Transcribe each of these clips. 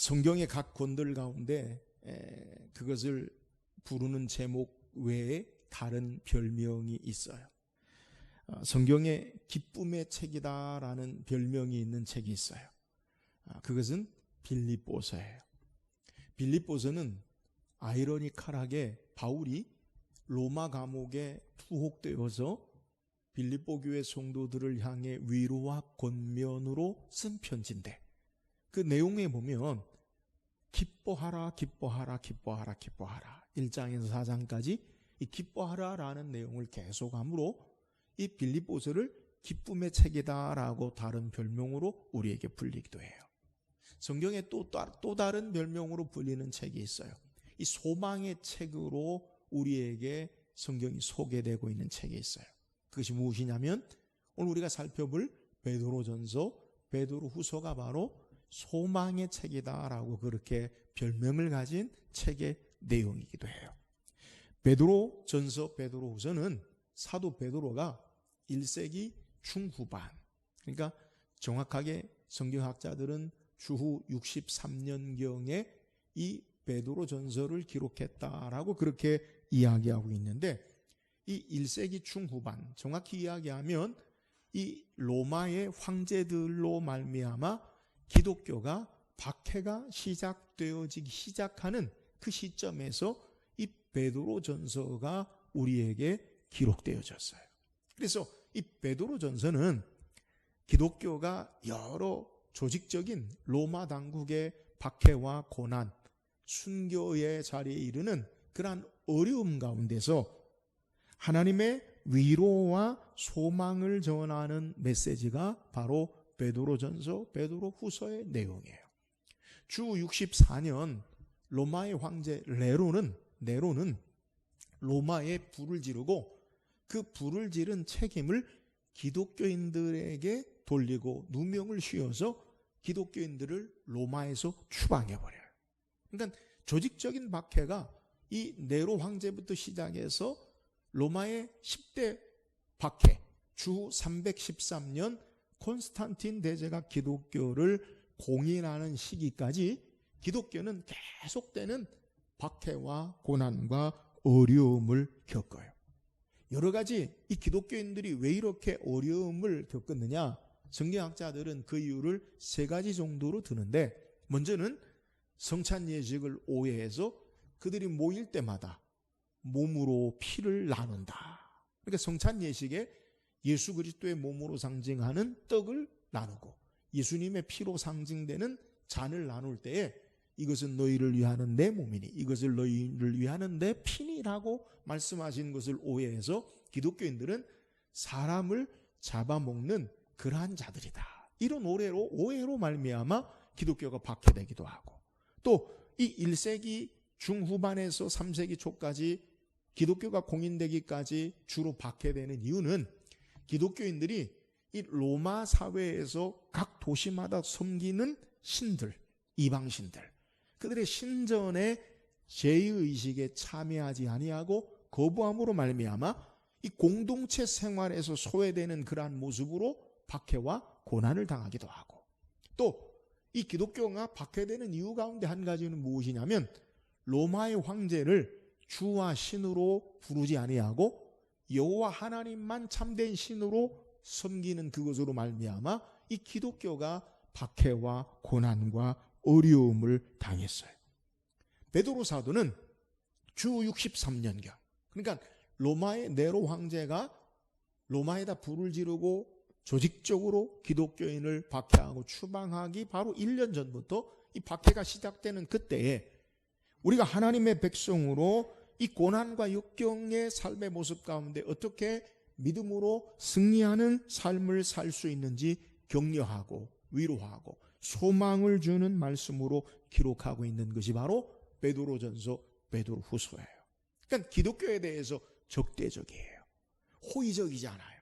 성경의 각 권들 가운데 그것을 부르는 제목 외에 다른 별명이 있어요. 성경에 기쁨의 책이다라는 별명이 있는 책이 있어요. 그것은 빌립보서예요. 빌립보서는 아이러니컬하게 바울이 로마 감옥에 투옥되어서 빌립보 교회 성도들을 향해 위로와 권면으로 쓴 편지인데, 그 내용에 보면 기뻐하라 기뻐하라 기뻐하라 기뻐하라 1장에서 4장까지 이 기뻐하라라는 내용을 계속함으로 이 빌립보서를 기쁨의 책이다라고 다른 별명으로 우리에게 불리기도 해요. 성경에 또 다른 별명으로 불리는 책이 있어요. 이 소망의 책으로 우리에게 성경이 소개되고 있는 책이 있어요. 그것이 무엇이냐면 오늘 우리가 살펴볼 베드로전서, 베드로후서가 바로 소망의 책이다라고 그렇게 별명을 가진 책의 내용이기도 해요. 베드로전서, 베드로후서는 사도 베드로가 1세기 중후반, 그러니까 정확하게 성경학자들은 주후 63년경에 이 베드로전서를 기록했다라고 그렇게 이야기하고 있는데, 이 1세기 중후반, 정확히 이야기하면 이 로마의 황제들로 말미암아 기독교가 박해가 시작되어지기 시작하는 그 시점에서 이 베드로전서가 우리에게 기록되어졌어요. 그래서 이 베드로전서는 기독교가 여러 조직적인 로마 당국의 박해와 고난, 순교의 자리에 이르는 그러한 어려움 가운데서 하나님의 위로와 소망을 전하는 메시지가 바로 베드로전서, 베드로후서의 내용이에요. 주 64년 로마의 황제 네로는 로마에 불을 지르고 그 불을 지른 책임을 기독교인들에게 돌리고 누명을 씌워서 기독교인들을 로마에서 추방해버려요. 그러니까 조직적인 박해가 이 네로 황제부터 시작해서 로마의 10대 박해, 주 313년 콘스탄틴 대제가 기독교를 공인하는 시기까지 기독교는 계속되는 박해와 고난과 어려움을 겪어요. 여러 가지 이 기독교인들이 왜 이렇게 어려움을 겪었느냐, 성경학자들은 그 이유를 세 가지 정도로 드는데, 먼저는 성찬 예식을 오해해서 그들이 모일 때마다 몸으로 피를 나눈다. 그러니까 성찬 예식에 예수 그리스도의 몸으로 상징하는 떡을 나누고 예수님의 피로 상징되는 잔을 나눌 때에 이것은 너희를 위하는 내 몸이니 이것을 너희를 위하는 내 피니라고 말씀하신 것을 오해해서 기독교인들은 사람을 잡아먹는 그러한 자들이다, 이런 오해로 말미암아 기독교가 박해되기도 하고, 또 이 1세기 중후반에서 3세기 초까지 기독교가 공인되기까지 주로 박해되는 이유는 기독교인들이 이 로마 사회에서 각 도시마다 섬기는 신들, 이방신들, 그들의 신전의 제의식에 참여하지 아니하고 거부함으로 말미암아 이 공동체 생활에서 소외되는 그러한 모습으로 박해와 고난을 당하기도 하고, 또 이 기독교가 박해되는 이유 가운데 한 가지는 무엇이냐면 로마의 황제를 주와 신으로 부르지 아니하고 여호와 하나님만 참된 신으로 섬기는 그것으로 말미암아 이 기독교가 박해와 고난과 어려움을 당했어요. 베드로 사도는 주 63년경, 그러니까 로마의 네로 황제가 로마에다 불을 지르고 조직적으로 기독교인을 박해하고 추방하기 바로 1년 전부터 이 박해가 시작되는 그때에 우리가 하나님의 백성으로 이 고난과 역경의 삶의 모습 가운데 어떻게 믿음으로 승리하는 삶을 살 수 있는지 격려하고 위로하고 소망을 주는 말씀으로 기록하고 있는 것이 바로 베드로전서, 베드로후서예요. 그러니까 기독교에 대해서 적대적이에요. 호의적이지 않아요.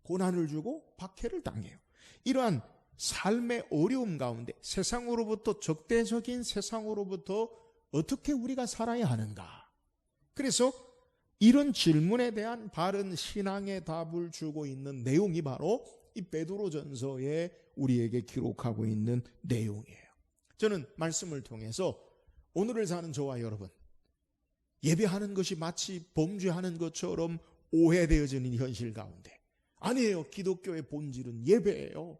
고난을 주고 박해를 당해요. 이러한 삶의 어려움 가운데 세상으로부터, 적대적인 세상으로부터 어떻게 우리가 살아야 하는가? 그래서 이런 질문에 대한 바른 신앙의 답을 주고 있는 내용이 바로 이 베드로전서에 우리에게 기록하고 있는 내용이에요. 저는 말씀을 통해서 오늘을 사는 저와 여러분, 예배하는 것이 마치 범죄하는 것처럼 오해되어지는 현실 가운데, 아니에요. 기독교의 본질은 예배예요.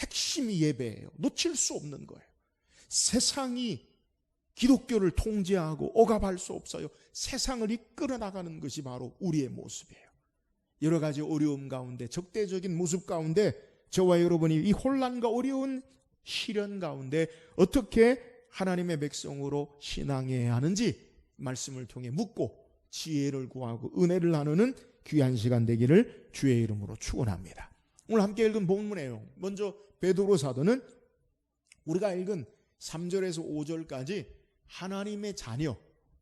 핵심이 예배예요. 놓칠 수 없는 거예요. 세상이 기독교를 통제하고 억압할 수 없어요. 세상을 이끌어 나가는 것이 바로 우리의 모습이에요. 여러 가지 어려움 가운데, 적대적인 모습 가운데 저와 여러분이 이 혼란과 어려운 시련 가운데 어떻게 하나님의 백성으로 신앙해야 하는지 말씀을 통해 묻고 지혜를 구하고 은혜를 나누는 귀한 시간 되기를 주의 이름으로 축원합니다. 오늘 함께 읽은 본문 내용, 먼저 베드로 사도는 우리가 읽은 3절에서 5절까지 하나님의 자녀,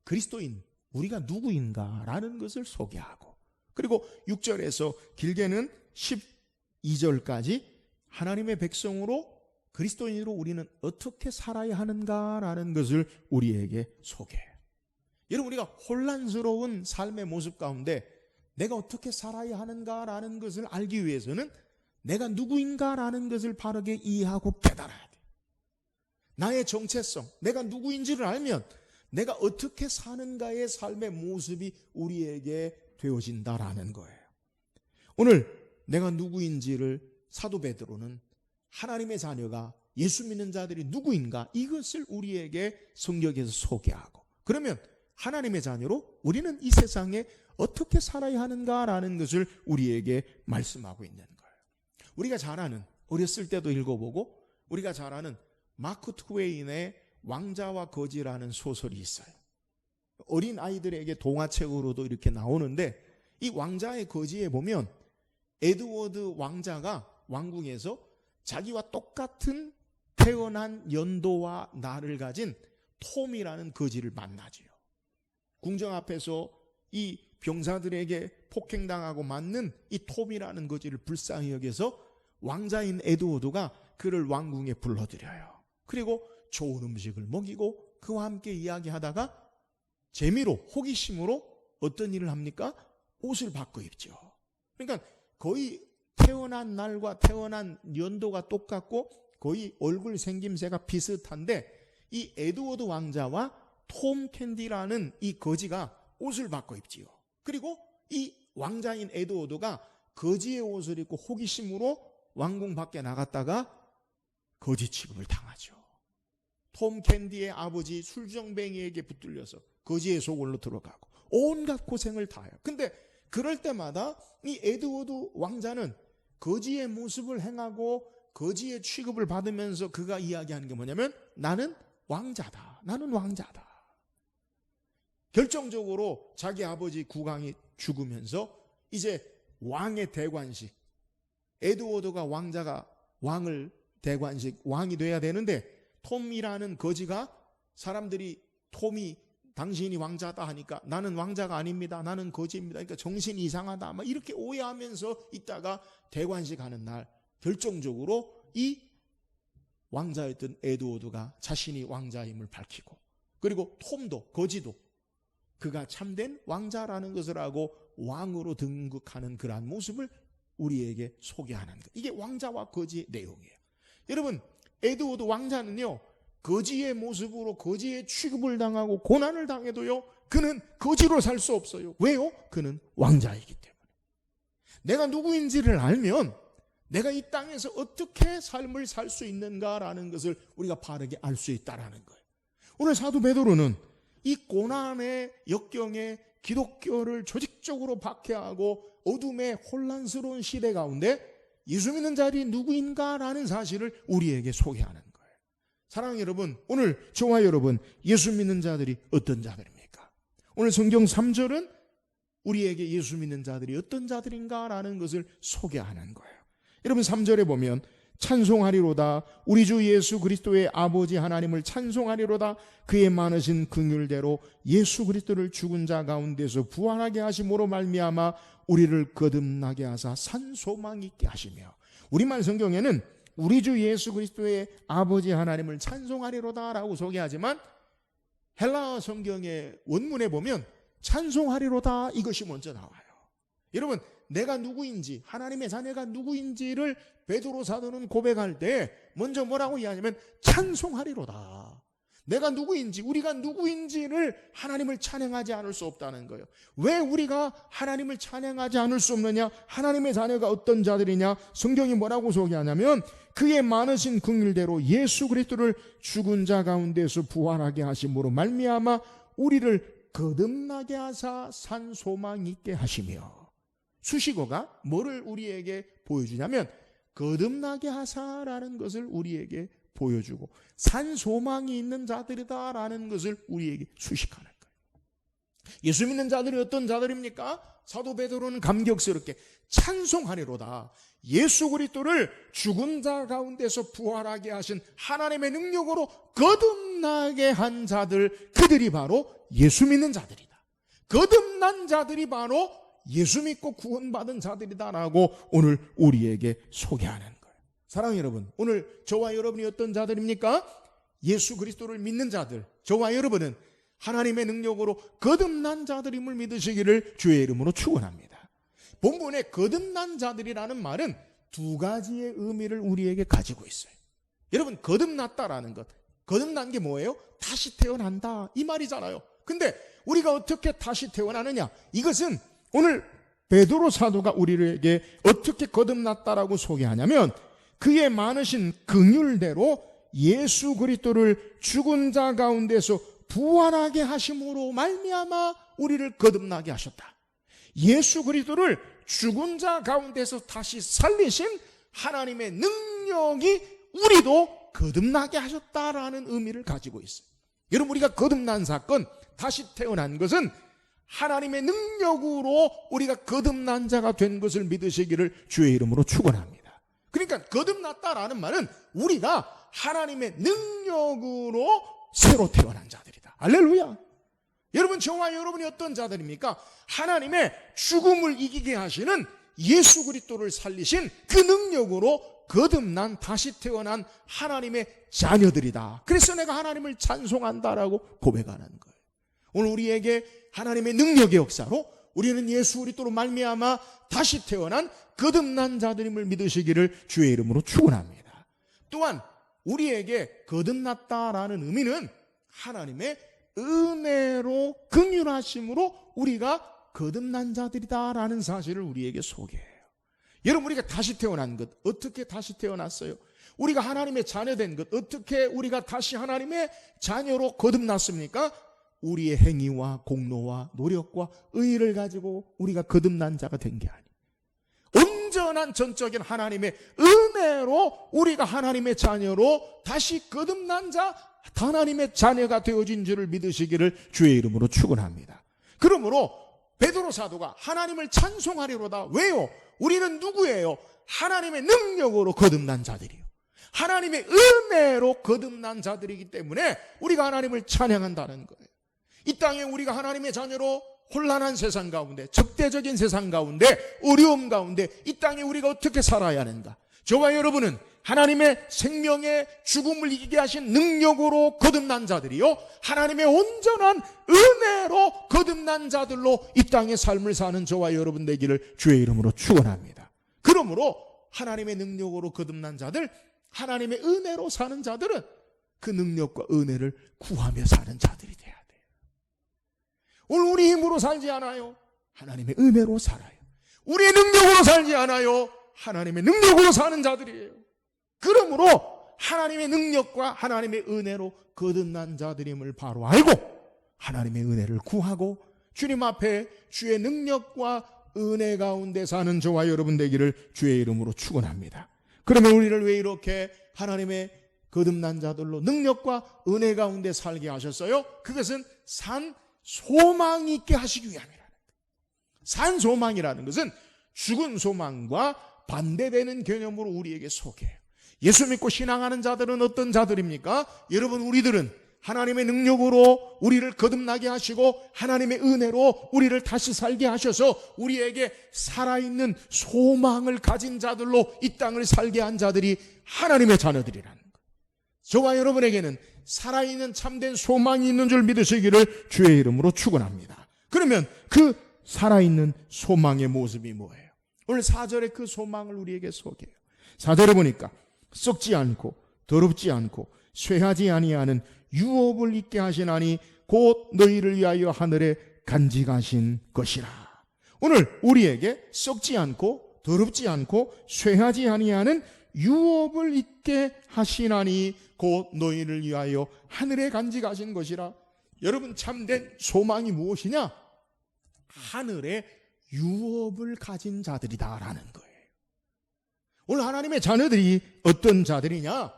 그리스도인, 우리가 누구인가라는 것을 소개하고, 그리고 6절에서 길게는 12절까지 하나님의 백성으로, 그리스도인으로 우리는 어떻게 살아야 하는가라는 것을 우리에게 소개해요. 여러분, 우리가 혼란스러운 삶의 모습 가운데 내가 어떻게 살아야 하는가라는 것을 알기 위해서는 내가 누구인가라는 것을 바르게 이해하고 깨달아야 돼. 나의 정체성, 내가 누구인지를 알면 내가 어떻게 사는가의 삶의 모습이 우리에게 되어진다라는 거예요. 오늘 내가 누구인지를 사도 베드로는 하나님의 자녀가, 예수 믿는 자들이 누구인가, 이것을 우리에게 성경에서 소개하고, 그러면 하나님의 자녀로 우리는 이 세상에 어떻게 살아야 하는가라는 것을 우리에게 말씀하고 있는 거예요. 우리가 잘 아는, 어렸을 때도 읽어보고 우리가 잘 아는 마크 트웨인의 왕자와 거지라는 소설이 있어요. 어린 아이들에게 동화책으로도 이렇게 나오는데, 이 왕자의 거지에 보면 에드워드 왕자가 왕궁에서 자기와 똑같은 태어난 연도와 날을 가진 톰이라는 거지를 만나지요. 궁정 앞에서 이 병사들에게 폭행당하고 맞는 이 톰이라는 거지를 불쌍히 여겨서 왕자인 에드워드가 그를 왕궁에 불러들여요. 그리고 좋은 음식을 먹이고 그와 함께 이야기하다가 재미로, 호기심으로 어떤 일을 합니까? 옷을 바꿔 입죠. 그러니까 거의 태어난 날과 태어난 연도가 똑같고 거의 얼굴 생김새가 비슷한데, 이 에드워드 왕자와 톰 캔디라는 이 거지가 옷을 바꿔 입지요. 그리고 이 왕자인 에드워드가 거지의 옷을 입고 호기심으로 왕궁 밖에 나갔다가 거지 취급을 당하죠. 톰 캔디의 아버지 술정뱅이에게 붙들려서 거지의 속으로 들어가고 온갖 고생을 다해요. 근데 그럴 때마다 이 에드워드 왕자는 거지의 모습을 행하고 거지의 취급을 받으면서 그가 이야기하는 게 뭐냐면, 나는 왕자다. 나는 왕자다. 결정적으로 자기 아버지 국왕이 죽으면서 이제 왕의 대관식, 에드워드가 왕을 대관식 왕이 돼야 되는데, 톰이라는 거지가, 사람들이 톰이 당신이 왕자다 하니까 나는 왕자가 아닙니다, 나는 거지입니다, 그러니까 정신이 이상하다, 막 이렇게 오해하면서 있다가 대관식 하는 날 결정적으로 이 왕자였던 에드워드가 자신이 왕자임을 밝히고, 그리고 톰도, 거지도 그가 참된 왕자라는 것을 알고 왕으로 등극하는 그러한 모습을 우리에게 소개하는 것. 이게 왕자와 거지의 내용이에요. 여러분, 에드워드 왕자는요, 거지의 모습으로 거지의 취급을 당하고 고난을 당해도요, 그는 거지로 살 수 없어요. 왜요? 그는 왕자이기 때문에. 내가 누구인지를 알면 내가 이 땅에서 어떻게 삶을 살 수 있는가라는 것을 우리가 바르게 알 수 있다라는 거예요. 오늘 사도 베드로는 이 고난의 역경에 기독교를 조직적으로 박해하고 어둠의 혼란스러운 시대 가운데 예수 믿는 자들이 누구인가라는 사실을 우리에게 소개하는 거예요. 사랑하는 여러분, 오늘 저와 여러분, 예수 믿는 자들이 어떤 자들입니까? 오늘 성경 3절은 우리에게 예수 믿는 자들이 어떤 자들인가라는 것을 소개하는 거예요. 여러분, 3절에 보면 찬송하리로다, 우리 주 예수 그리스도의 아버지 하나님을 찬송하리로다, 그의 많으신 긍휼대로 예수 그리스도를 죽은 자 가운데서 부활하게 하심으로 말미암아 우리를 거듭나게 하사 산 소망 있게 하시며. 우리말 성경에는 우리 주 예수 그리스도의 아버지 하나님을 찬송하리로다 라고 소개하지만, 헬라어 성경의 원문에 보면 찬송하리로다 이것이 먼저 나와요. 여러분, 내가 누구인지, 하나님의 자녀가 누구인지를 베드로 사도는 고백할 때 먼저 뭐라고 이야기하냐면 찬송하리로다. 내가 누구인지, 우리가 누구인지를 하나님을 찬양하지 않을 수 없다는 거예요. 왜 우리가 하나님을 찬양하지 않을 수 없느냐? 하나님의 자녀가 어떤 자들이냐? 성경이 뭐라고 소개하냐면 그의 많으신 긍휼대로 예수 그리스도를 죽은 자 가운데서 부활하게 하심으로 말미암아 우리를 거듭나게 하사 산 소망 있게 하시며. 수식어가 뭐를 우리에게 보여주냐면 거듭나게 하사라는 것을 우리에게 보여주고 산 소망이 있는 자들이다라는 것을 우리에게 수식하는 거예요. 예수 믿는 자들이 어떤 자들입니까? 사도 베드로는 감격스럽게 찬송하리로다. 예수 그리스도를 죽은 자 가운데서 부활하게 하신 하나님의 능력으로 거듭나게 한 자들, 그들이 바로 예수 믿는 자들이다. 거듭난 자들이 바로 예수 믿고 구원받은 자들이다라고 오늘 우리에게 소개하는 거예요. 사랑하는 여러분, 오늘 저와 여러분이 어떤 자들입니까? 예수 그리스도를 믿는 자들, 저와 여러분은 하나님의 능력으로 거듭난 자들임을 믿으시기를 주의 이름으로 축원합니다. 본문에 거듭난 자들이라는 말은 두 가지의 의미를 우리에게 가지고 있어요. 여러분, 거듭났다라는 것, 거듭난 게 뭐예요? 다시 태어난다, 이 말이잖아요. 근데 우리가 어떻게 다시 태어나느냐? 이것은 오늘 베드로 사도가 우리에게 어떻게 거듭났다라고 소개하냐면 그의 많으신 긍휼대로 예수 그리스도를 죽은 자 가운데서 부활하게 하심으로 말미암아 우리를 거듭나게 하셨다. 예수 그리스도를 죽은 자 가운데서 다시 살리신 하나님의 능력이 우리도 거듭나게 하셨다라는 의미를 가지고 있어요. 여러분, 우리가 거듭난 사건, 다시 태어난 것은 하나님의 능력으로 우리가 거듭난 자가 된 것을 믿으시기를 주의 이름으로 축원합니다. 그러니까 거듭났다라는 말은 우리가 하나님의 능력으로 새로 태어난 자들이다. 할렐루야. 여러분, 저와 여러분이 어떤 자들입니까? 하나님의 죽음을 이기게 하시는 예수 그리스도를 살리신 그 능력으로 거듭난 다시 태어난 하나님의 자녀들이다. 그래서 내가 하나님을 찬송한다라고 고백하는 거예요. 오늘 우리에게 하나님의 능력의 역사로 우리는 예수 그리스도로 말미암아 다시 태어난 거듭난 자들임을 믿으시기를 주의 이름으로 축원합니다. 또한 우리에게 거듭났다라는 의미는 하나님의 은혜로 긍휼하심으로 우리가 거듭난 자들이다라는 사실을 우리에게 소개해요. 여러분, 우리가 다시 태어난 것, 어떻게 다시 태어났어요? 우리가 하나님의 자녀된 것, 어떻게 우리가 다시 하나님의 자녀로 거듭났습니까? 우리의 행위와 공로와 노력과 의의를 가지고 우리가 거듭난 자가 된 게 아니에요. 온전한 전적인 하나님의 은혜로 우리가 하나님의 자녀로 다시 거듭난 자, 하나님의 자녀가 되어진 줄을 믿으시기를 주의 이름으로 축원합니다. 그러므로 베드로 사도가 하나님을 찬송하리로다. 왜요? 우리는 누구예요? 하나님의 능력으로 거듭난 자들이요, 하나님의 은혜로 거듭난 자들이기 때문에 우리가 하나님을 찬양한다는 거예요. 이 땅에 우리가 하나님의 자녀로 혼란한 세상 가운데, 적대적인 세상 가운데, 어려움 가운데 이 땅에 우리가 어떻게 살아야 하는가? 저와 여러분은 하나님의 생명의 죽음을 이기게 하신 능력으로 거듭난 자들이요, 하나님의 온전한 은혜로 거듭난 자들로 이 땅의 삶을 사는 저와 여러분 되기를 주의 이름으로 축원합니다. 그러므로 하나님의 능력으로 거듭난 자들, 하나님의 은혜로 사는 자들은 그 능력과 은혜를 구하며 사는 자들이 돼야 돼요. 오늘 우리 힘으로 살지 않아요. 하나님의 은혜로 살아요. 우리의 능력으로 살지 않아요. 하나님의 능력으로 사는 자들이에요. 그러므로 하나님의 능력과 하나님의 은혜로 거듭난 자들임을 바로 알고 하나님의 은혜를 구하고 주님 앞에 주의 능력과 은혜 가운데 사는 저와 여러분 되기를 주의 이름으로 축원합니다. 그러면 우리를 왜 이렇게 하나님의 거듭난 자들로 능력과 은혜 가운데 살게 하셨어요? 그것은 산 소망이 있게 하시기 위함이라는 거예요. 산 소망이라는 것은 죽은 소망과 반대되는 개념으로 우리에게 소개해요. 예수 믿고 신앙하는 자들은 어떤 자들입니까? 여러분, 우리들은 하나님의 능력으로 우리를 거듭나게 하시고 하나님의 은혜로 우리를 다시 살게 하셔서 우리에게 살아있는 소망을 가진 자들로 이 땅을 살게 한 자들이 하나님의 자녀들이라는 거예요. 저와 여러분에게는 살아있는 참된 소망이 있는 줄 믿으시기를 주의 이름으로 축원합니다. 그러면 그 살아있는 소망의 모습이 뭐예요? 오늘 4절의 그 소망을 우리에게 소개해요. 4절에 보니까 썩지 않고 더럽지 않고 쇠하지 아니하는 유업을 있게 하시나니 곧 너희를 위하여 하늘에 간직하신 것이라. 오늘 우리에게 썩지 않고 더럽지 않고 쇠하지 아니하는 유업을 있게 하시나니 곧 너희를 위하여 하늘에 간직하신 것이라. 여러분, 참된 소망이 무엇이냐? 하늘에 유업을 가진 자들이다라는 거예요. 오늘 하나님의 자녀들이 어떤 자들이냐?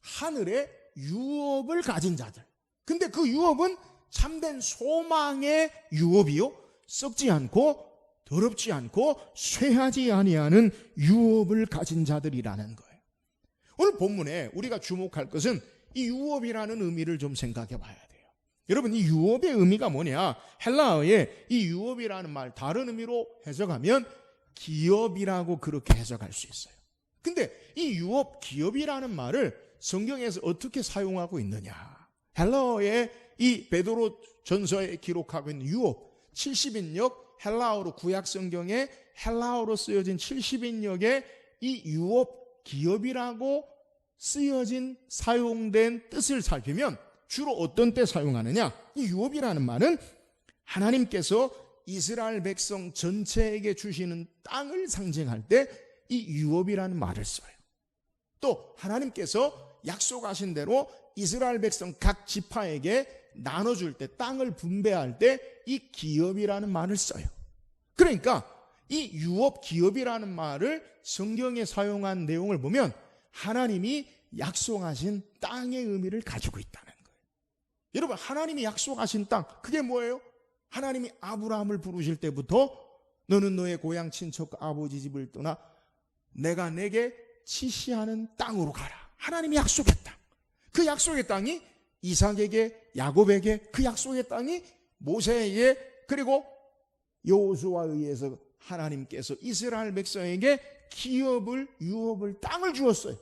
하늘에 유업을 가진 자들. 근데 그 유업은 참된 소망의 유업이요, 썩지 않고 더럽지 않고 쇠하지 아니하는 유업을 가진 자들이라는 거예요. 오늘 본문에 우리가 주목할 것은 이 유업이라는 의미를 좀 생각해 봐야 돼요. 여러분, 이 유업의 의미가 뭐냐? 헬라어에 이 유업이라는 말 다른 의미로 해석하면 기업이라고 그렇게 해석할 수 있어요. 근데 이 유업, 기업이라는 말을 성경에서 어떻게 사용하고 있느냐? 헬라어에 이 베드로 전서에 기록하고 있는 유업, 70인역 헬라어로, 구약 성경에 헬라어로 쓰여진 70인역에 이 유업, 기업이라고 쓰여진 사용된 뜻을 살피면 주로 어떤 때 사용하느냐? 이 유업이라는 말은 하나님께서 이스라엘 백성 전체에게 주시는 땅을 상징할 때 이 유업이라는 말을 써요. 또 하나님께서 약속하신 대로 이스라엘 백성 각 지파에게 나눠줄 때, 땅을 분배할 때 이 기업이라는 말을 써요. 그러니까 이 유업, 기업이라는 말을 성경에 사용한 내용을 보면 하나님이 약속하신 땅의 의미를 가지고 있다는 거예요. 여러분, 하나님이 약속하신 땅, 그게 뭐예요? 하나님이 아브라함을 부르실 때부터 너는 너의 고향 친척 아버지 집을 떠나 내가 내게 지시하는 땅으로 가라. 하나님이 약속했다. 그 약속의 땅이 이삭에게, 야곱에게, 그 약속의 땅이 모세에게, 그리고 여호수아에 의해서 하나님께서 이스라엘 백성에게 기업을, 유업을, 땅을 주었어요.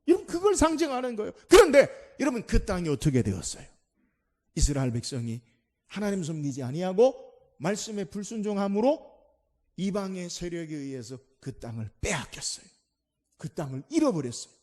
여러분, 그걸 상징하는 거예요. 그런데 여러분, 그 땅이 어떻게 되었어요? 이스라엘 백성이 하나님 섬기지 아니하고 말씀에 불순종함으로 이방의 세력에 의해서 그 땅을 빼앗겼어요. 그 땅을 잃어버렸어요.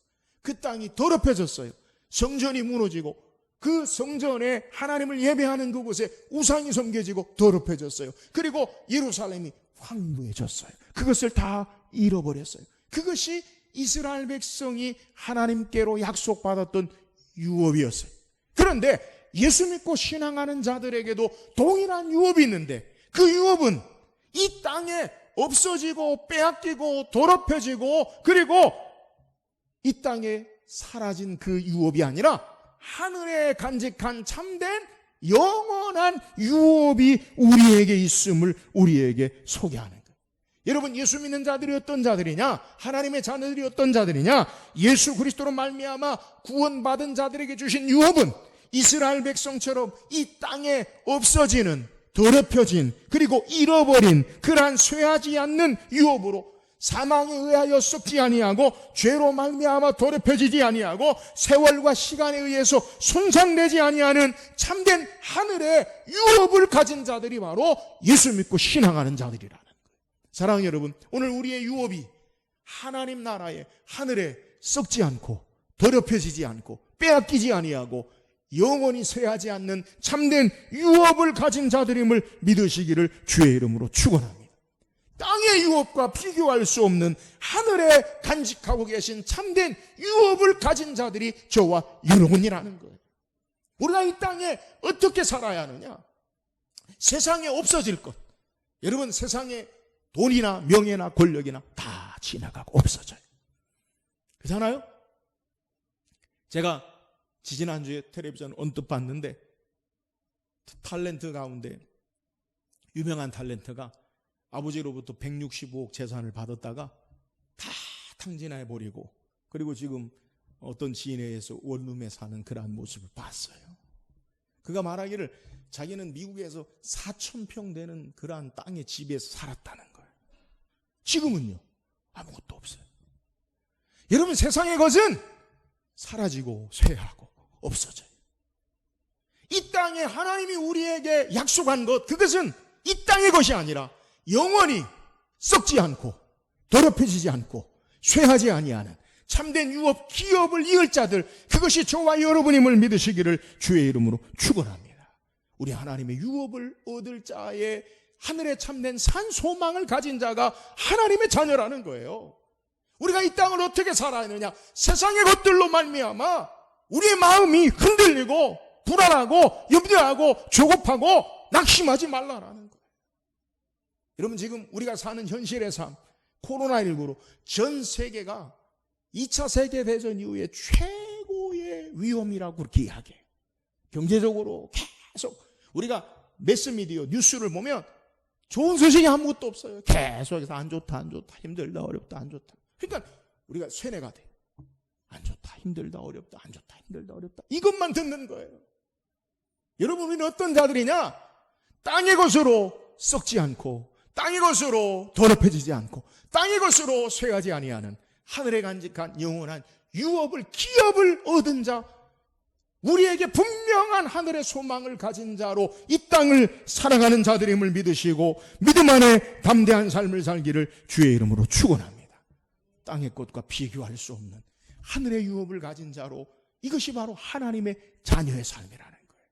그 땅이 더럽혀졌어요. 성전이 무너지고 그 성전에 하나님을 예배하는 그곳에 우상이 섬겨지고 더럽혀졌어요. 그리고 예루살렘이 황무해졌어요. 그것을 다 잃어버렸어요. 그것이 이스라엘 백성이 하나님께로 약속받았던 유업이었어요. 그런데 예수 믿고 신앙하는 자들에게도 동일한 유업이 있는데, 그 유업은 이 땅에 없어지고 빼앗기고 더럽혀지고 그리고 이 땅에 사라진 그 유업이 아니라 하늘에 간직한 참된 영원한 유업이 우리에게 있음을 우리에게 소개하는 거예요. 여러분, 예수 믿는 자들이 어떤 자들이냐? 하나님의 자녀들이 어떤 자들이냐? 예수 그리스도로 말미암아 구원받은 자들에게 주신 유업은 이스라엘 백성처럼 이 땅에 없어지는, 더럽혀진, 그리고 잃어버린 그러한 쇠하지 않는 유업으로 사망에 의하여 썩지 아니하고 죄로 말미암아 더럽혀지지 아니하고 세월과 시간에 의해서 손상되지 아니하는 참된 하늘의 유업을 가진 자들이 바로 예수 믿고 신앙하는 자들이라는 거예요. 사랑하는 여러분, 오늘 우리의 유업이 하나님 나라의 하늘에 썩지 않고 더럽혀지지 않고 빼앗기지 아니하고 영원히 쇠하지 않는 참된 유업을 가진 자들임을 믿으시기를 주의 이름으로 축원합니다. 땅의 유업과 비교할 수 없는 하늘에 간직하고 계신 참된 유업을 가진 자들이 저와 여러분이라는 거예요. 우리가 이 땅에 어떻게 살아야 하느냐? 세상에 없어질 것. 여러분, 세상에 돈이나 명예나 권력이나 다 지나가고 없어져요. 그렇잖아요? 제가 지지난주에 텔레비전 언뜻 봤는데 탤런트 가운데 유명한 탤런트가 아버지로부터 165억 재산을 받았다가 다 탕진해버리고 그리고 지금 어떤 지인에 의해서 원룸에 사는 그러한 모습을 봤어요. 그가 말하기를 자기는 미국에서 4,000평 되는 그러한 땅의 집에서 살았다는 거예요. 지금은요, 아무것도 없어요. 여러분, 세상의 것은 사라지고 쇠하고 없어져요. 이 땅에 하나님이 우리에게 약속한 것, 그것은 이 땅의 것이 아니라 영원히 썩지 않고 더럽혀지지 않고 쇠하지 아니하는 참된 유업, 기업을 이을 자들, 그것이 저와 여러분임을 믿으시기를 주의 이름으로 축원합니다. 우리 하나님의 유업을 얻을 자의 하늘에 참된 산 소망을 가진 자가 하나님의 자녀라는 거예요. 우리가 이 땅을 어떻게 살아야 하느냐? 세상의 것들로 말미암아 우리의 마음이 흔들리고 불안하고 염려하고 조급하고 낙심하지 말라라는 거예요. 여러분, 지금 우리가 사는 현실의 삶, 코로나19로 전 세계가 2차 세계대전 이후에 최고의 위험이라고 그렇게 이야기해요. 경제적으로 계속 우리가 매스미디어 뉴스를 보면 좋은 소식이 아무것도 없어요. 계속해서 안 좋다, 힘들다, 어렵다, 안 좋다. 그러니까 우리가 쇠뇌가 돼요. 안 좋다, 힘들다, 어렵다, 안 좋다, 힘들다, 어렵다. 이것만 듣는 거예요. 여러분, 우리는 어떤 자들이냐? 땅의 것으로 썩지 않고 땅의 것으로 더럽혀지지 않고 땅의 것으로 쇠하지 아니하는 하늘에 간직한 영원한 유업을, 기업을 얻은 자, 우리에게 분명한 하늘의 소망을 가진 자로 이 땅을 살아가는 자들임을 믿으시고 믿음 안에 담대한 삶을 살기를 주의 이름으로 축원합니다. 땅의 것과 비교할 수 없는 하늘의 유업을 가진 자로, 이것이 바로 하나님의 자녀의 삶이라는 거예요.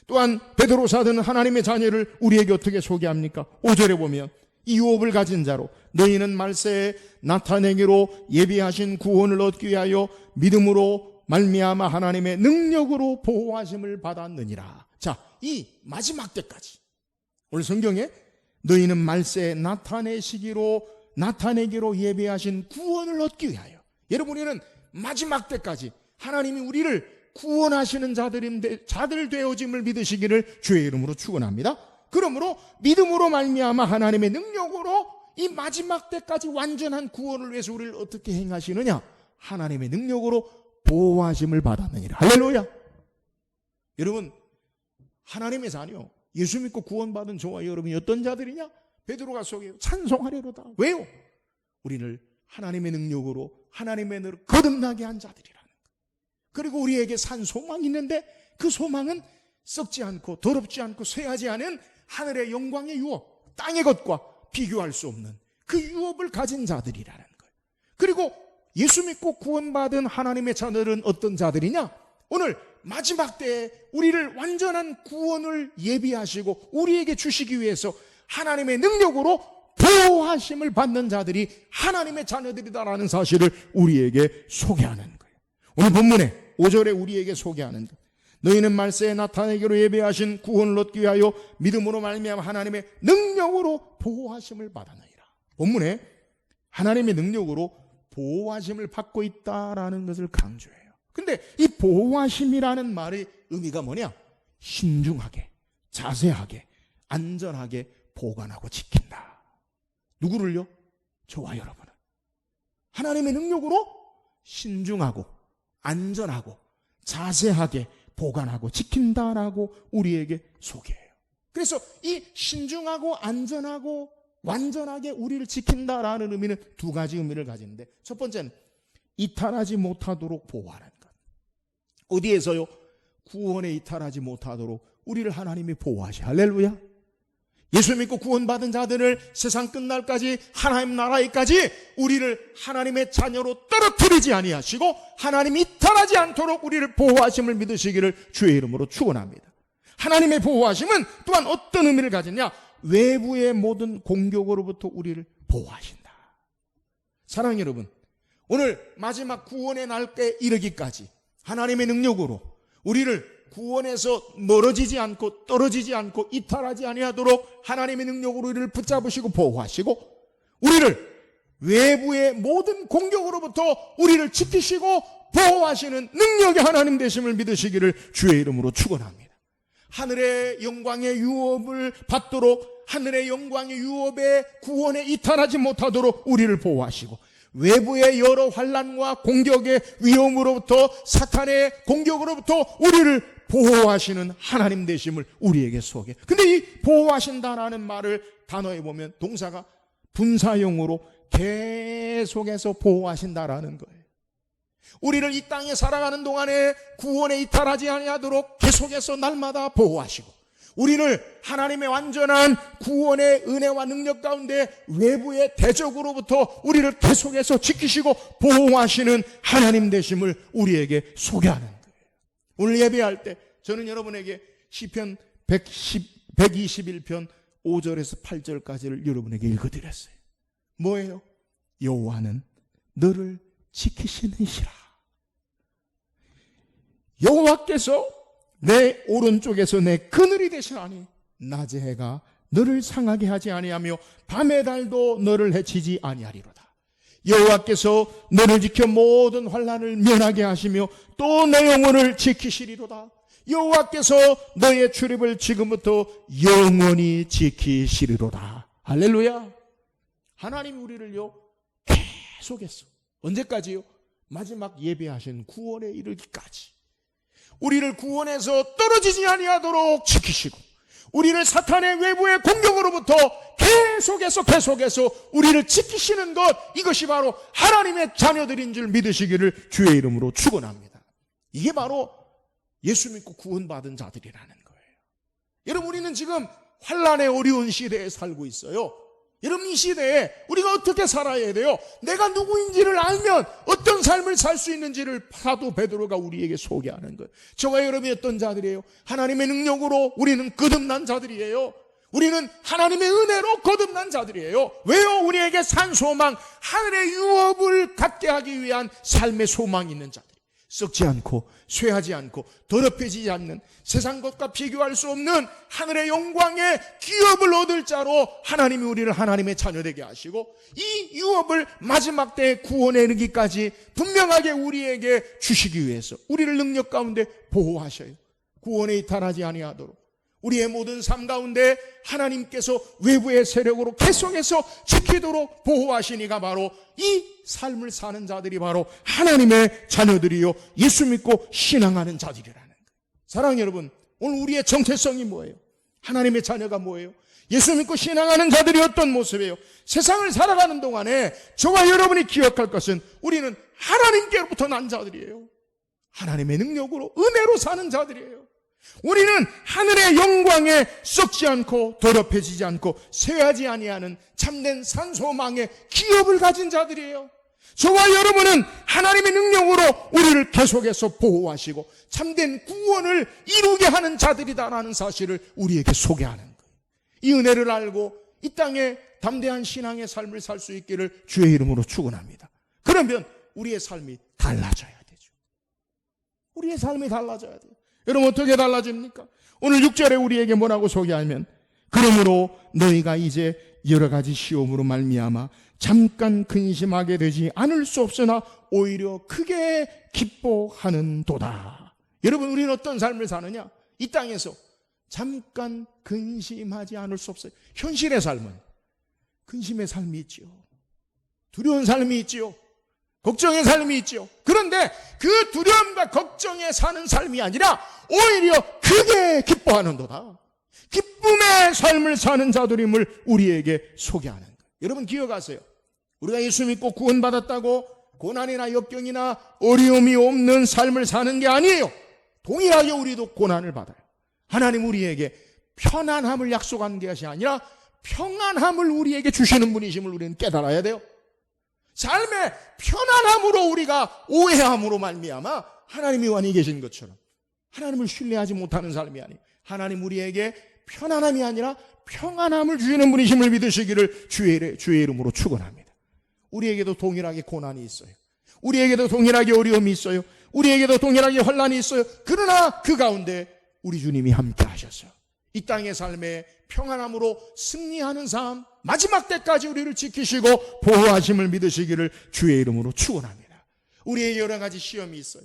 또한 베드로 사도는 하나님의 자녀를 우리에게 어떻게 소개합니까? 5절에 보면 이 유업을 가진 자로 너희는 말세에 나타내기로 예비하신 구원을 얻기 위하여 믿음으로 말미암아 하나님의 능력으로 보호하심을 받았느니라. 자, 이 마지막 때까지 오늘 성경에 너희는 말세에 나타내기로 예비하신 구원을 얻기 위하여, 여러분, 우리는 마지막 때까지 하나님이 우리를 구원하시는 자들 되어짐을 믿으시기를 주의 이름으로 축원합니다. 그러므로 믿음으로 말미암아 하나님의 능력으로 이 마지막 때까지 완전한 구원을 위해서 우리를 어떻게 행하시느냐? 하나님의 능력으로 보호하심을 받았느니라. 할렐루야. 여러분, 하나님의 자녀, 예수 믿고 구원받은 저와 여러분이 어떤 자들이냐? 베드로가 소개해요. 찬송하려로다. 왜요? 우리를 하나님의 능력으로, 하나님의 능력으로 거듭나게 한 자들이라는 거예요. 그리고 우리에게 산 소망이 있는데 그 소망은 썩지 않고 더럽지 않고 쇠하지 않은 하늘의 영광의 유업, 땅의 것과 비교할 수 없는 그 유업을 가진 자들이라는 거예요. 그리고 예수 믿고 구원받은 하나님의 자녀들은 어떤 자들이냐? 오늘 마지막 때에 우리를 완전한 구원을 예비하시고 우리에게 주시기 위해서 하나님의 능력으로 보호하심을 받는 자들이 하나님의 자녀들이다라는 사실을 우리에게 소개하는 거예요. 오늘 본문에 5절에 우리에게 소개하는 것, 너희는 말세에 나타내기로 예배하신 구원을 얻기 위하여 믿음으로 말미암아 하나님의 능력으로 보호하심을 받았느니라. 본문에 하나님의 능력으로 보호하심을 받고 있다라는 것을 강조해요. 근데 이 보호하심이라는 말의 의미가 뭐냐? 신중하게, 자세하게, 안전하게 보관하고 지킨다. 누구를요? 저와 여러분은. 하나님의 능력으로 신중하고 안전하고 자세하게 보관하고 지킨다라고 우리에게 소개해요. 그래서 이 신중하고 안전하고 완전하게 우리를 지킨다라는 의미는 두 가지 의미를 가지는데, 첫 번째는 이탈하지 못하도록 보호하는 것. 어디에서요? 구원에 이탈하지 못하도록 우리를 하나님이 보호하시. 할렐루야. 예수 믿고 구원받은 자들을 세상 끝날까지 하나님 나라에까지 우리를 하나님의 자녀로 떨어뜨리지 아니하시고 하나님이 이탈하지 않도록 우리를 보호하심을 믿으시기를 주의 이름으로 축원합니다. 하나님의 보호하심은 또한 어떤 의미를 가지냐? 외부의 모든 공격으로부터 우리를 보호하신다. 사랑하는 여러분, 오늘 마지막 구원의 날에 이르기까지 하나님의 능력으로 우리를 구원에서 멀어지지 않고 떨어지지 않고 이탈하지 아니하도록 하나님의 능력으로 우리를 붙잡으시고 보호하시고 우리를 외부의 모든 공격으로부터 우리를 지키시고 보호하시는 능력의 하나님 되심을 믿으시기를 주의 이름으로 축원합니다. 하늘의 영광의 유업을 받도록, 하늘의 영광의 유업의 구원에 이탈하지 못하도록 우리를 보호하시고 외부의 여러 환난과 공격의 위험으로부터, 사탄의 공격으로부터 우리를 보호하시는 하나님 되심을 우리에게 소개. 근데 이 보호하신다라는 말을 단어에 보면 동사가 분사형으로 계속해서 보호하신다라는 거예요. 우리를 이 땅에 살아가는 동안에 구원에 이탈하지 아니하도록 계속해서 날마다 보호하시고 우리를 하나님의 완전한 구원의 은혜와 능력 가운데 외부의 대적으로부터 우리를 계속해서 지키시고 보호하시는 하나님 되심을 우리에게 소개하는 거예요. 오늘 예배할 때 저는 여러분에게 시편 121편 5절에서 8절까지를 여러분에게 읽어드렸어요. 뭐예요? 여호와는 너를 지키시느니라. 여호와께서 내 오른쪽에서 내 그늘이 되시나니 낮의 해가 너를 상하게 하지 아니하며 밤의 달도 너를 해치지 아니하리로다. 여호와께서 너를 지켜 모든 환난을 면하게 하시며 또 내 영혼을 지키시리로다. 여호와께서 너의 출입을 지금부터 영원히 지키시리로다. 할렐루야. 하나님이 우리를요 계속해서 언제까지요? 마지막 예배하신 구원에 이르기까지 우리를 구원해서 떨어지지 아니하도록 지키시고 우리를 사탄의 외부의 공격으로부터 계속해서 우리를 지키시는 것, 이것이 바로 하나님의 자녀들인 줄 믿으시기를 주의 이름으로 축원합니다. 이게 바로 예수 믿고 구원받은 자들이라는 거예요. 여러분, 우리는 지금 환난의 어려운 시대에 살고 있어요. 여러분, 이 시대에 우리가 어떻게 살아야 돼요? 내가 누구인지를 알면 어떤 삶을 살 수 있는지를 사도 베드로가 우리에게 소개하는 거예요. 저와 여러분이 어떤 자들이에요? 하나님의 능력으로 우리는 거듭난 자들이에요. 우리는 하나님의 은혜로 거듭난 자들이에요. 왜요? 우리에게 산 소망, 하늘의 유업을 갖게 하기 위한 삶의 소망이 있는 자들. 썩지 않고 쇠하지 않고 더럽혀지지 않는, 세상 것과 비교할 수 없는 하늘의 영광의 기업을 얻을 자로 하나님이 우리를 하나님의 자녀되게 하시고, 이 유업을 마지막 때의 구원에 이르기까지 분명하게 우리에게 주시기 위해서 우리를 능력 가운데 보호하셔요. 구원에 이탈하지 아니하도록 우리의 모든 삶 가운데 하나님께서 외부의 세력으로 계속해서 지키도록 보호하시니가 바로 이 삶을 사는 자들이 바로 하나님의 자녀들이요, 예수 믿고 신앙하는 자들이라는 거예요. 사랑하는 여러분, 오늘 우리의 정체성이 뭐예요? 하나님의 자녀가 뭐예요? 예수 믿고 신앙하는 자들이 어떤 모습이에요? 세상을 살아가는 동안에 저와 여러분이 기억할 것은 우리는 하나님께로부터 난 자들이에요. 하나님의 능력으로 은혜로 사는 자들이에요. 우리는 하늘의 영광에 썩지 않고 더럽혀지지 않고 쇠하지 아니하는 참된 산소망의 기업을 가진 자들이에요. 저와 여러분은 하나님의 능력으로 우리를 계속해서 보호하시고 참된 구원을 이루게 하는 자들이다라는 사실을 우리에게 소개하는 거예요. 이 은혜를 알고 이 땅에 담대한 신앙의 삶을 살 수 있기를 주의 이름으로 축원합니다. 그러면 우리의 삶이 달라져야 되죠. 우리의 삶이 달라져야 돼요. 여러분, 어떻게 달라집니까? 오늘 6절에 우리에게 뭐라고 소개하면, 그러므로 너희가 이제 여러 가지 시험으로 말미암아 잠깐 근심하게 되지 않을 수 없으나 오히려 크게 기뻐하는도다. 여러분, 우리는 어떤 삶을 사느냐? 이 땅에서 잠깐 근심하지 않을 수 없어요. 현실의 삶은 근심의 삶이 있지요. 두려운 삶이 있지요. 걱정의 삶이 있죠. 그런데 그 두려움과 걱정에 사는 삶이 아니라 오히려 크게 기뻐하는도다. 기쁨의 삶을 사는 자들임을 우리에게 소개하는 거예요. 여러분, 기억하세요. 우리가 예수 믿고 구원받았다고 고난이나 역경이나 어려움이 없는 삶을 사는 게 아니에요. 동일하게 우리도 고난을 받아요. 하나님 우리에게 편안함을 약속한 것이 아니라 평안함을 우리에게 주시는 분이심을 우리는 깨달아야 돼요. 삶의 편안함으로 우리가 오해함으로 말미암아 하나님이 완히 계신 것처럼 하나님을 신뢰하지 못하는 삶이 아니에요. 하나님 우리에게 편안함이 아니라 평안함을 주시는 분이심을 믿으시기를 주의 이름으로 축원합니다. 우리에게도 동일하게 고난이 있어요. 우리에게도 동일하게 어려움이 있어요. 우리에게도 동일하게 환난이 있어요. 그러나 그 가운데 우리 주님이 함께 하셨어요. 이 땅의 삶에 평안함으로 승리하는 삶, 마지막 때까지 우리를 지키시고 보호하심을 믿으시기를 주의 이름으로 축원합니다. 우리에게 여러 가지 시험이 있어요.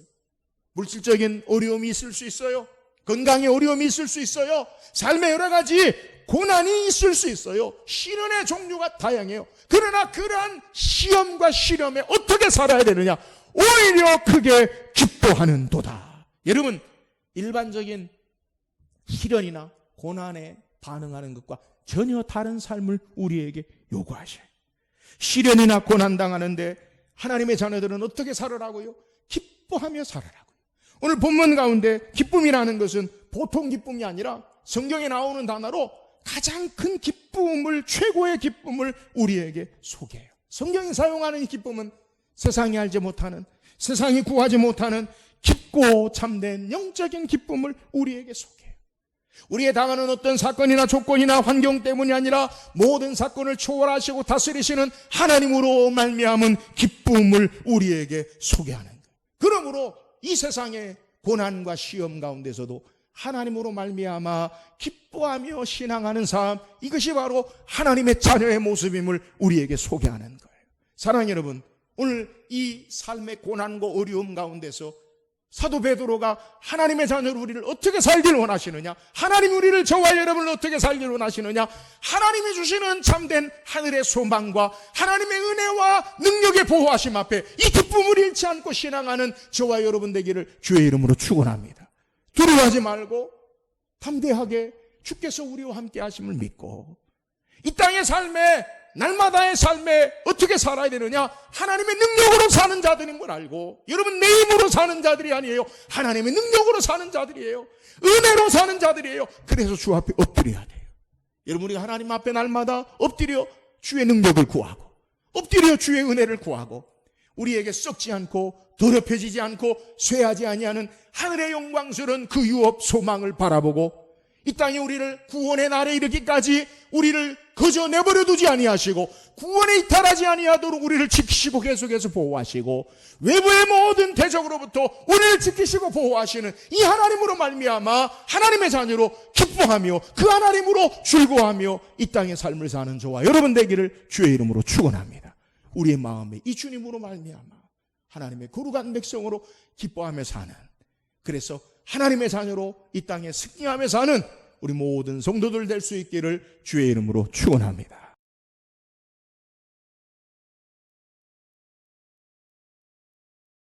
물질적인 어려움이 있을 수 있어요. 건강의 어려움이 있을 수 있어요. 삶에 여러 가지 고난이 있을 수 있어요. 시련의 종류가 다양해요. 그러나 그러한 시험과 시련에 어떻게 살아야 되느냐? 오히려 크게 기뻐하는도다. 여러분, 일반적인 시련이나 고난에 반응하는 것과 전혀 다른 삶을 우리에게 요구하셔요. 시련이나 고난 당하는데 하나님의 자녀들은 어떻게 살으라고요? 기뻐하며 살으라고요. 오늘 본문 가운데 기쁨이라는 것은 보통 기쁨이 아니라 성경에 나오는 단어로 가장 큰 기쁨을, 최고의 기쁨을 우리에게 소개해요. 성경이 사용하는 이 기쁨은 세상이 알지 못하는, 세상이 구하지 못하는 깊고 참된 영적인 기쁨을 우리에게 소개해요. 우리의 당하는 어떤 사건이나 조건이나 환경 때문이 아니라 모든 사건을 초월하시고 다스리시는 하나님으로 말미암은 기쁨을 우리에게 소개하는 거예요. 그러므로 이 세상의 고난과 시험 가운데서도 하나님으로 말미암아 기뻐하며 신앙하는 삶, 이것이 바로 하나님의 자녀의 모습임을 우리에게 소개하는 거예요. 사랑하는 여러분, 오늘 이 삶의 고난과 어려움 가운데서 사도 베드로가 하나님의 자녀로 우리를 어떻게 살기를 원하시느냐, 하나님 우리를, 저와 여러분을 어떻게 살기를 원하시느냐, 하나님이 주시는 참된 하늘의 소망과 하나님의 은혜와 능력의 보호하심 앞에 이 기쁨을 잃지 않고 신앙하는 저와 여러분 되기를 주의 이름으로 축원합니다. 두려워하지 말고 담대하게 주께서 우리와 함께 하심을 믿고 이 땅의 삶에, 날마다의 삶에 어떻게 살아야 되느냐, 하나님의 능력으로 사는 자들인 걸 알고, 여러분 내 힘으로 사는 자들이 아니에요. 하나님의 능력으로 사는 자들이에요. 은혜로 사는 자들이에요. 그래서 주 앞에 엎드려야 돼요. 여러분, 우리가 하나님 앞에 날마다 엎드려 주의 능력을 구하고, 엎드려 주의 은혜를 구하고, 우리에게 썩지 않고 더럽혀지지 않고 쇠하지 아니하는 하늘의 영광스러운 그 유업 소망을 바라보고, 이 땅에 우리를 구원의 날에 이르기까지 우리를 그저 내버려 두지 아니하시고 구원에 이탈하지 아니하도록 우리를 지키시고 계속해서 보호하시고 외부의 모든 대적으로부터 우리를 지키시고 보호하시는 이 하나님으로 말미암아 하나님의 자녀로 기뻐하며 그 하나님으로 즐거워하며 이 땅의 삶을 사는 저와 여러분 되기를 주의 이름으로 축원합니다. 우리의 마음에 이 주님으로 말미암아 하나님의 거룩한 백성으로 기뻐하며 사는, 그래서 하나님의 자녀로 이 땅에 승리하며 사는 우리 모든 성도들 될 수 있기를 주의 이름으로 축원합니다.